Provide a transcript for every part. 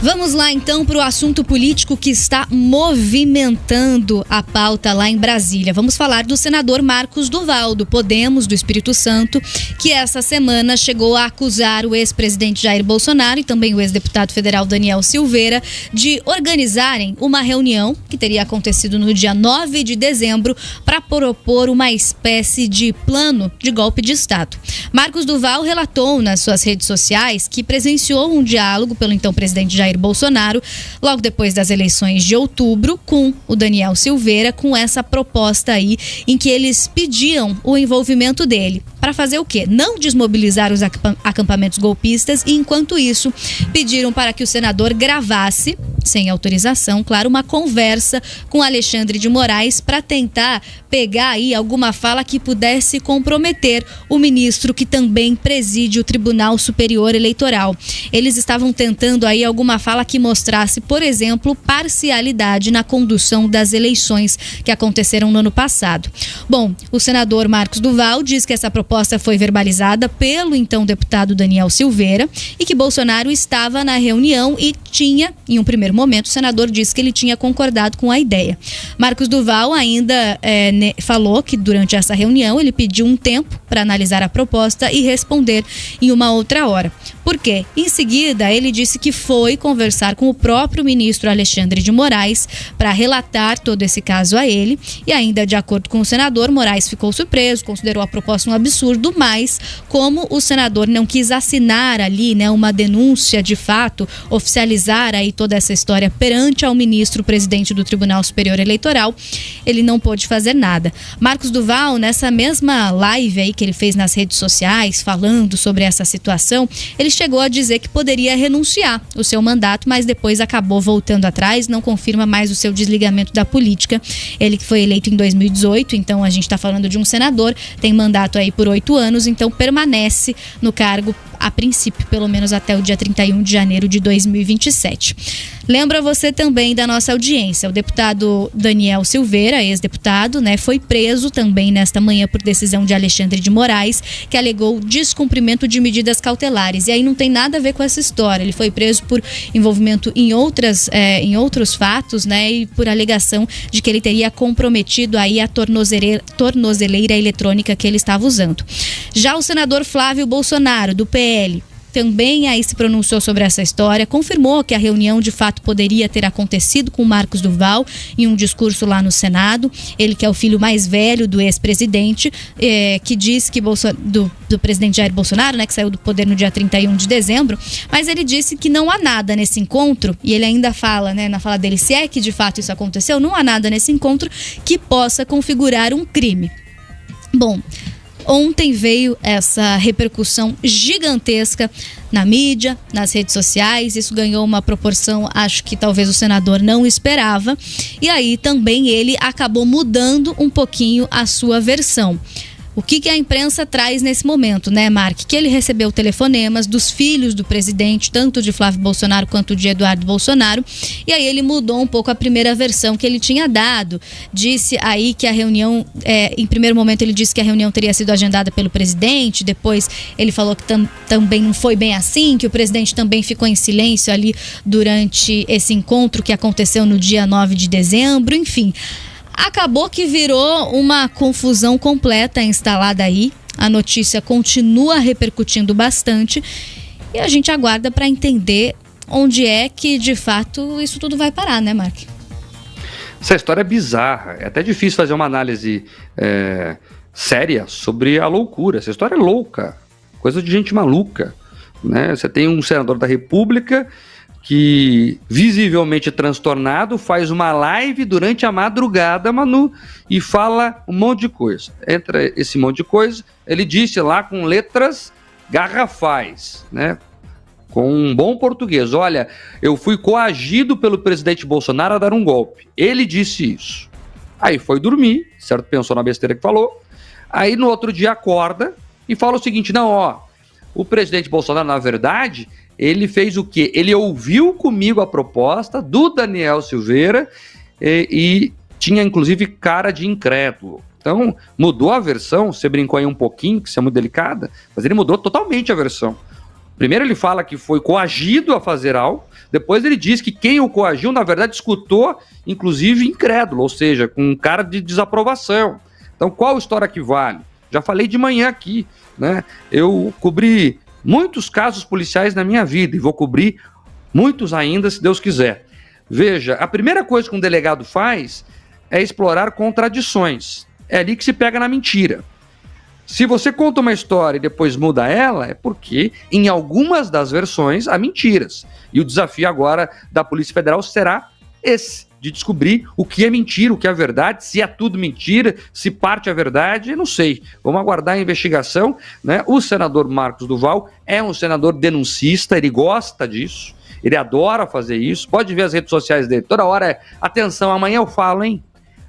Vamos lá então para o assunto político que está movimentando a pauta lá em Brasília. Vamos falar do senador Marcos Duval, do Podemos, do Espírito Santo, que essa semana chegou a acusar o ex-presidente Jair Bolsonaro e também o ex-deputado federal Daniel Silveira de organizarem uma reunião que teria acontecido no dia 9 de dezembro para propor uma espécie de plano de golpe de Estado. Marcos Duval relatou nas suas redes sociais que presenciou um diálogo pelo então presidente Jair Bolsonaro, logo depois das eleições de outubro, com o Daniel Silveira, com essa proposta aí, em que eles pediam o envolvimento dele. Para fazer o quê? Não desmobilizar os acampamentos golpistas e, enquanto isso, pediram para que o senador gravasse, sem autorização, claro, uma conversa com Alexandre de Moraes para tentar pegar aí alguma fala que pudesse comprometer o ministro que também preside o Tribunal Superior Eleitoral. Eles estavam tentando aí alguma fala que mostrasse, por exemplo, parcialidade na condução das eleições que aconteceram no ano passado. Bom, o senador Marcos Duval diz que essa proposta foi verbalizada pelo então deputado Daniel Silveira e que Bolsonaro estava na reunião e tinha, em um primeiro momento, o senador disse que ele tinha concordado com a ideia. Marcos Duval ainda falou que durante essa reunião ele pediu um tempo para analisar a proposta e responder em uma outra hora. Por quê? Em seguida, ele disse que foi conversar com o próprio ministro Alexandre de Moraes para relatar todo esse caso a ele e ainda, de acordo com o senador, Moraes ficou surpreso, considerou a proposta um absurdo, mas como o senador não quis assinar ali, uma denúncia de fato, oficializar aí toda essa história perante ao ministro presidente do Tribunal Superior Eleitoral, ele não pôde fazer nada. Marcos Duval, nessa mesma live aí que ele fez nas redes sociais, falando sobre essa situação, ele chegou a dizer que poderia renunciar o seu mandato, mas depois acabou voltando atrás, não confirma mais o seu desligamento da política. Ele que foi eleito em 2018, então a gente está falando de um senador, tem mandato aí por 8 anos, então permanece no cargo a princípio, pelo menos até o dia 31 de janeiro de 2027. Lembra você também da nossa audiência, o deputado Daniel Silveira, ex-deputado, foi preso também nesta manhã por decisão de Alexandre de Moraes, que alegou descumprimento de medidas cautelares. E aí não tem nada a ver com essa história. Ele foi preso por envolvimento em outros fatos, e por alegação de que ele teria comprometido aí a tornozeleira eletrônica que ele estava usando. Já o senador Flávio Bolsonaro, do PL, também aí se pronunciou sobre essa história, confirmou que a reunião de fato poderia ter acontecido com Marcos Duval em um discurso lá no Senado. Ele que é o filho mais velho do ex-presidente, que diz que do presidente Jair Bolsonaro, que saiu do poder no dia 31 de dezembro, mas ele disse que não há nada nesse encontro, e ele ainda fala, na fala dele, se é que de fato isso aconteceu, não há nada nesse encontro que possa configurar um crime. Bom, ontem veio essa repercussão gigantesca na mídia, nas redes sociais. Isso ganhou uma proporção, acho que talvez o senador não esperava. E aí também ele acabou mudando um pouquinho a sua versão. O que a imprensa traz nesse momento, Mark? Que ele recebeu telefonemas dos filhos do presidente, tanto de Flávio Bolsonaro quanto de Eduardo Bolsonaro, e aí ele mudou um pouco a primeira versão que ele tinha dado. Disse aí que a reunião, em primeiro momento ele disse que a reunião teria sido agendada pelo presidente, depois ele falou que também não foi bem assim, que o presidente também ficou em silêncio ali durante esse encontro que aconteceu no dia 9 de dezembro, enfim. Acabou que virou uma confusão completa instalada aí. A notícia continua repercutindo bastante e a gente aguarda para entender onde é que, de fato, isso tudo vai parar, Mark? Essa história é bizarra. É até difícil fazer uma análise séria sobre a loucura. Essa história é louca. Coisa de gente maluca, Você tem um senador da República que, visivelmente transtornado, faz uma live durante a madrugada, Manu, e fala um monte de coisa. Entre esse monte de coisa, ele disse lá com letras garrafais, com um bom português: olha, eu fui coagido pelo presidente Bolsonaro a dar um golpe. Ele disse isso. Aí foi dormir, certo? Pensou na besteira que falou. Aí no outro dia acorda e fala o seguinte: não, o presidente Bolsonaro, na verdade, ele fez o quê? Ele ouviu comigo a proposta do Daniel Silveira e tinha, inclusive, cara de incrédulo. Então, mudou a versão. Você brincou aí um pouquinho, que isso é muito delicada, mas ele mudou totalmente a versão. Primeiro ele fala que foi coagido a fazer algo, depois ele diz que quem o coagiu, na verdade, escutou, inclusive, incrédulo, ou seja, com um cara de desaprovação. Então, qual história que vale? Já falei de manhã aqui, né? Eu cobri muitos casos policiais na minha vida e vou cobrir muitos ainda, se Deus quiser. Veja, a primeira coisa que um delegado faz é explorar contradições. É ali que se pega na mentira. Se você conta uma história e depois muda ela, é porque em algumas das versões há mentiras. E o desafio agora da Polícia Federal será esse, de descobrir o que é mentira, o que é verdade, se é tudo mentira, se parte é verdade, não sei. Vamos aguardar a investigação, né? O senador Marcos Duval é um senador denuncista, ele gosta disso, ele adora fazer isso, pode ver as redes sociais dele, toda hora é, atenção, amanhã eu falo, hein?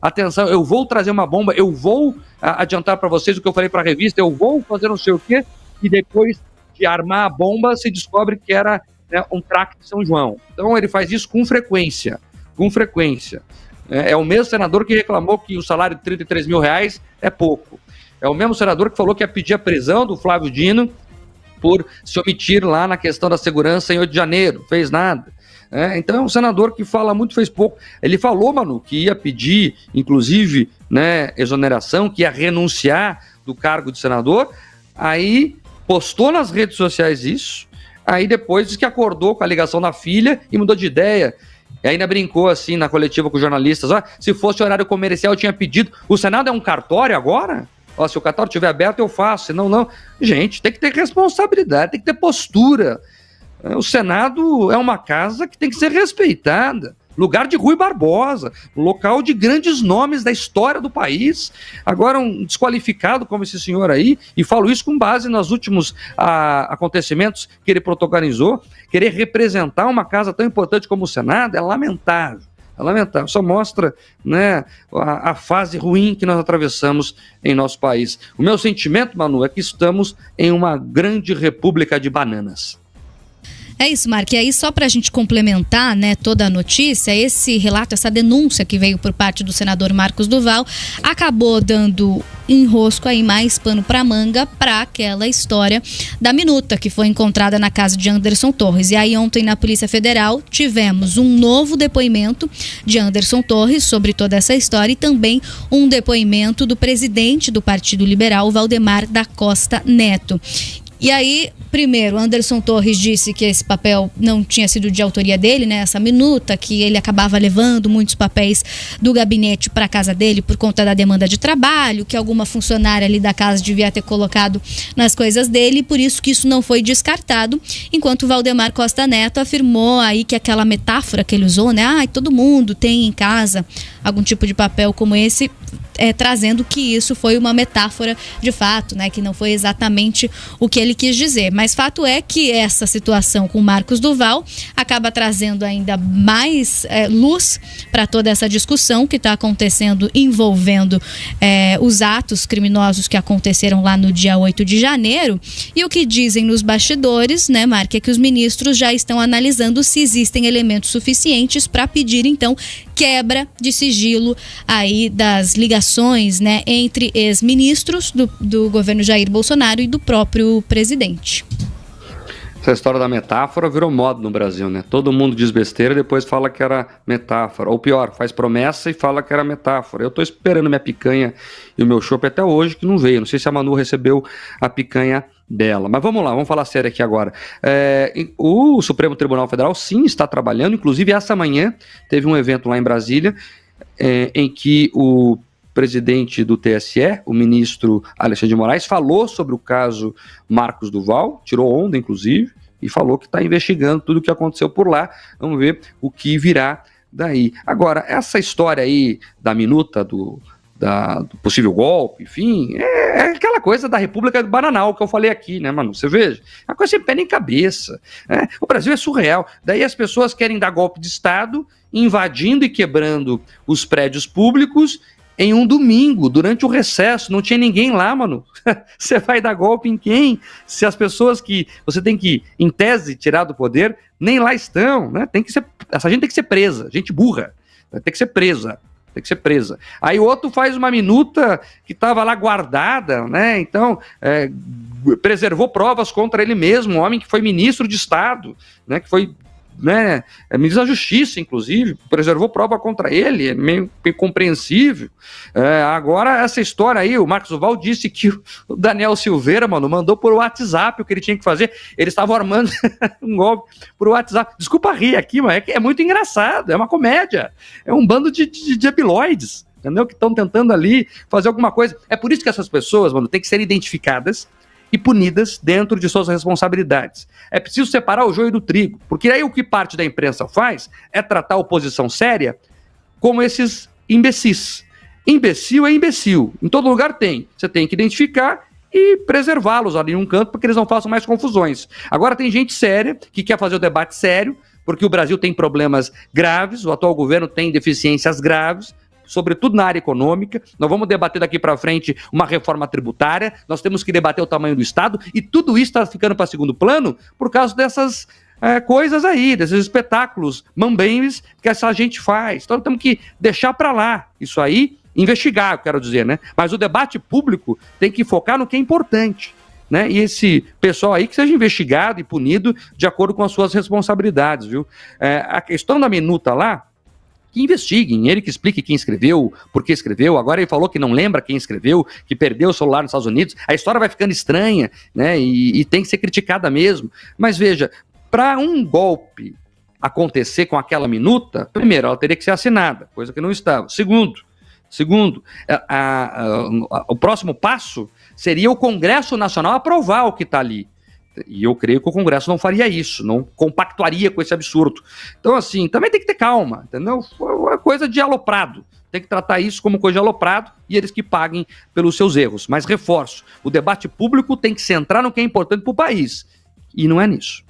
Atenção, eu vou trazer uma bomba, eu vou adiantar para vocês o que eu falei para a revista, eu vou fazer não sei o quê, e depois de armar a bomba se descobre que era, né, um craque de São João. Então ele faz isso com frequência. É o mesmo senador que reclamou que o salário de R$33 mil é pouco. É o mesmo senador que falou que ia pedir a prisão do Flávio Dino por se omitir lá na questão da segurança em 8 de janeiro, fez nada. Então é um senador que fala muito, fez pouco. Ele falou, Manu, que ia pedir, inclusive, né, exoneração, que ia renunciar do cargo de senador, aí postou nas redes sociais isso, aí depois disse que acordou com a ligação da filha e mudou de ideia. E ainda brincou assim na coletiva com os jornalistas, se fosse horário comercial eu tinha pedido, o Senado é um cartório agora? Se o cartório estiver aberto eu faço, senão não. Gente, tem que ter responsabilidade, tem que ter postura. O Senado é uma casa que tem que ser respeitada. Lugar de Rui Barbosa, local de grandes nomes da história do país. Agora um desqualificado como esse senhor aí, e falo isso com base nos últimos acontecimentos que ele protagonizou, querer representar uma casa tão importante como o Senado é lamentável. É lamentável, só mostra, né, a fase ruim que nós atravessamos em nosso país. O meu sentimento, Manu, é que estamos em uma grande república de bananas. É isso, Mark. E aí, só para a gente complementar, né, toda a notícia, esse relato, essa denúncia que veio por parte do senador Marcos Duval, acabou dando enrosco aí, mais pano para manga para aquela história da minuta que foi encontrada na casa de Anderson Torres. E aí, ontem na Polícia Federal, tivemos um novo depoimento de Anderson Torres sobre toda essa história e também um depoimento do presidente do Partido Liberal, Valdemar da Costa Neto. E aí, primeiro, Anderson Torres disse que esse papel não tinha sido de autoria dele, né? Essa minuta, que ele acabava levando muitos papéis do gabinete para a casa dele por conta da demanda de trabalho, que alguma funcionária ali da casa devia ter colocado nas coisas dele, e por isso que isso não foi descartado, enquanto Valdemar Costa Neto afirmou aí que aquela metáfora que ele usou, né? Todo mundo tem em casa algum tipo de papel como esse, trazendo que isso foi uma metáfora de fato, né? Que não foi exatamente o que ele quis dizer. Mas fato é que essa situação com Marcos Duval acaba trazendo ainda mais luz para toda essa discussão que está acontecendo envolvendo os atos criminosos que aconteceram lá no dia 8 de janeiro. E o que dizem nos bastidores, né, Mark, é que os ministros já estão analisando se existem elementos suficientes para pedir, então, quebra de sigilo aí das ligações, né, entre ex-ministros do governo Jair Bolsonaro e do próprio presidente. Essa história da metáfora virou moda no Brasil, né? Todo mundo diz besteira e depois fala que era metáfora. Ou pior, faz promessa e fala que era metáfora. Eu tô esperando minha picanha e o meu chopp até hoje, que não veio. Não sei se a Manu recebeu a picanha dela. Mas vamos lá, vamos falar sério aqui agora. O Supremo Tribunal Federal, sim, está trabalhando. Inclusive, essa manhã teve um evento lá em Brasília, em que o presidente do TSE, o ministro Alexandre de Moraes, falou sobre o caso Marcos Duval, tirou onda, inclusive, e falou que está investigando tudo o que aconteceu por lá. Vamos ver o que virá daí. Agora, essa história aí da minuta do possível golpe, enfim, é aquela coisa da República do Bananal que eu falei aqui, né, Manu? Você veja, é uma coisa sem pé nem cabeça. O Brasil é surreal. Daí as pessoas querem dar golpe de Estado, invadindo e quebrando os prédios públicos em um domingo, durante o recesso. Não tinha ninguém lá, Manu. Você vai dar golpe em quem? Se as pessoas que você tem que, em tese, tirar do poder, nem lá estão, né? Essa gente tem que ser presa, gente burra, tem que ser presa. tem que ser presa. Aí o outro faz uma minuta que estava lá guardada, né? Então, preservou provas contra ele mesmo, um homem que foi ministro de Estado, né? Que foi, né, ministro da Justiça, inclusive, preservou prova contra ele, é meio incompreensível. Agora, essa história aí, o Marcos Duval disse que o Daniel Silveira, mano, mandou por WhatsApp o que ele tinha que fazer. Eles estavam armando um golpe por WhatsApp. Desculpa rir aqui, mas é muito engraçado, é uma comédia. É um bando de habiloides, entendeu? Que estão tentando ali fazer alguma coisa. É por isso que essas pessoas, mano, têm que ser identificadas e punidas dentro de suas responsabilidades. É preciso separar o joio do trigo, porque aí o que parte da imprensa faz é tratar a oposição séria como esses imbecis. Imbecil é imbecil, em todo lugar tem. Você tem que identificar e preservá-los ali em um canto para que eles não façam mais confusões. Agora tem gente séria que quer fazer o debate sério, porque o Brasil tem problemas graves, o atual governo tem deficiências graves, sobretudo na área econômica. Nós vamos debater daqui para frente uma reforma tributária, nós temos que debater o tamanho do Estado, e tudo isso está ficando para segundo plano por causa dessas coisas aí, desses espetáculos mambembes que essa gente faz. Então temos que deixar para lá isso aí, investigar, eu quero dizer, né? Mas o debate público tem que focar no que é importante, né? E esse pessoal aí que seja investigado e punido de acordo com as suas responsabilidades, viu? A questão da minuta lá, que investiguem, ele que explique quem escreveu, por que escreveu. Agora ele falou que não lembra quem escreveu, que perdeu o celular nos Estados Unidos. A história vai ficando estranha, né? E tem que ser criticada mesmo. Mas veja, para um golpe acontecer com aquela minuta, primeiro, ela teria que ser assinada, coisa que não estava. Segundo, o próximo passo seria o Congresso Nacional aprovar o que está ali. E eu creio que o Congresso não faria isso, não compactuaria com esse absurdo. Então, assim, também tem que ter calma, entendeu? É coisa de aloprado. Tem que tratar isso como coisa de aloprado e eles que paguem pelos seus erros. Mas reforço, o debate público tem que centrar no que é importante para o país. E não é nisso.